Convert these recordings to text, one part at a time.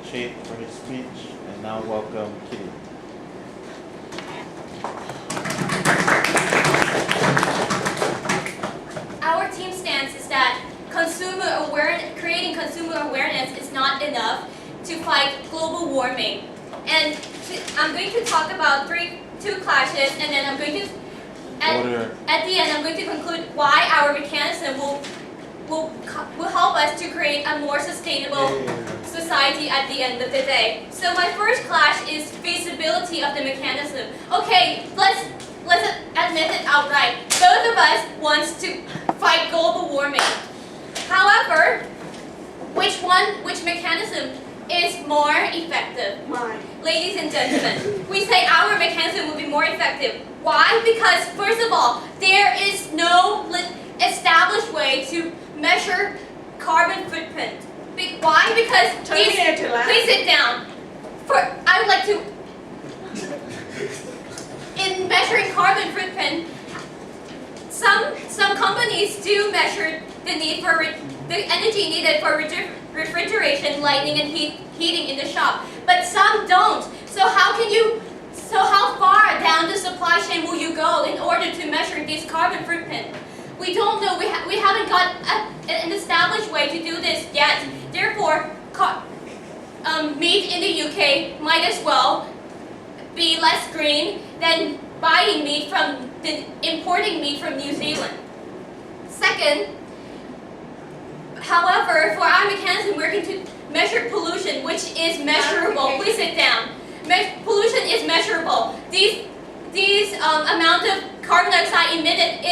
Chait for his speech, and now welcome Kitty. Our team stance is that creating consumer awareness is not enough to fight global warming. And I'm going to talk about two clashes, and then I'm going to, at the end, I'm going to conclude why our mechanism will help us to create a more sustainable society at the end of the day. So my first clash is feasibility of the mechanism. Okay, let's admit it outright. Both of us wants to fight global warming. However, which mechanism is more effective? Mine. Ladies and gentlemen, we say our mechanism will be more effective. Why? Because first of all, there is no established way to measure carbon footprint. Why? Because please sit down. I would like to. In measuring carbon footprint, some companies do measure the need for the energy needed for refrigeration, lighting, and heating in the shop, but some don't. So how far down the supply chain will you go in order to measure this carbon footprint? We don't know. We haven't got an established way to do this yet. Therefore, meat in the UK might as well be less green than importing meat from New Zealand. Second, however, for our mechanism, we're going to measure pollution, which is measurable. Please sit down. Pollution is measurable. These amount of carbon dioxide emitted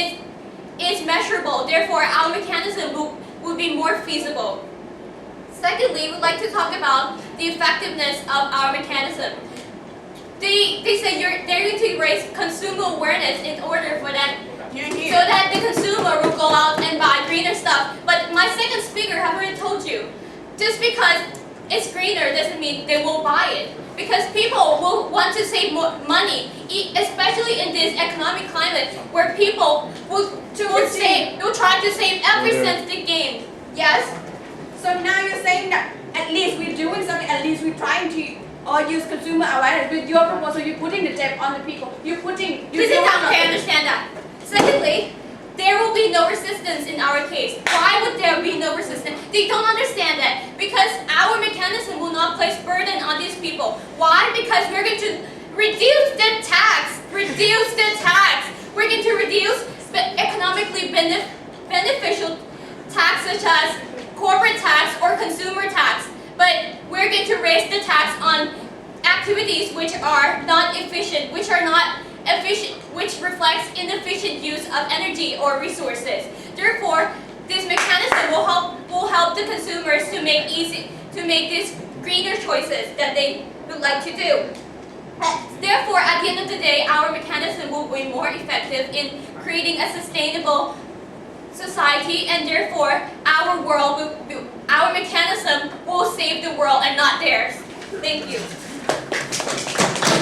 is measurable. Therefore, our mechanism will be more feasible. Secondly, we'd like to talk about the effectiveness of our mechanism. They say they're going to raise consumer awareness in order for that, so that the consumer will go out and buy greener stuff. But my second speaker have already told you, just because it's greener doesn't mean they will buy it. Because people will want to save more money, especially in this economic climate where people will try to save every cent they gain. Yes? So now you're saying that at least we're doing something, at least we're trying to use consumer awareness. With your proposal, you're putting the debt on the people. Please sit down, okay, I understand that. Secondly, there will be no resistance in our case. Why would there be no resistance? They don't understand that. Because our mechanism will not place burden on these people. Why? Because we're going to reduce the tax. We're going to reduce economically beneficial tax such as corporate tax or consumer tax. But we're going to raise the tax on activities which are not efficient, which reflects inefficient use of energy or resources. Therefore, this mechanism will help the consumers to make these greener choices that they would like to do. Therefore, at the end of the day, our mechanism will be more effective in creating a sustainable society, and therefore our mechanism will save the world and not theirs. Thank you.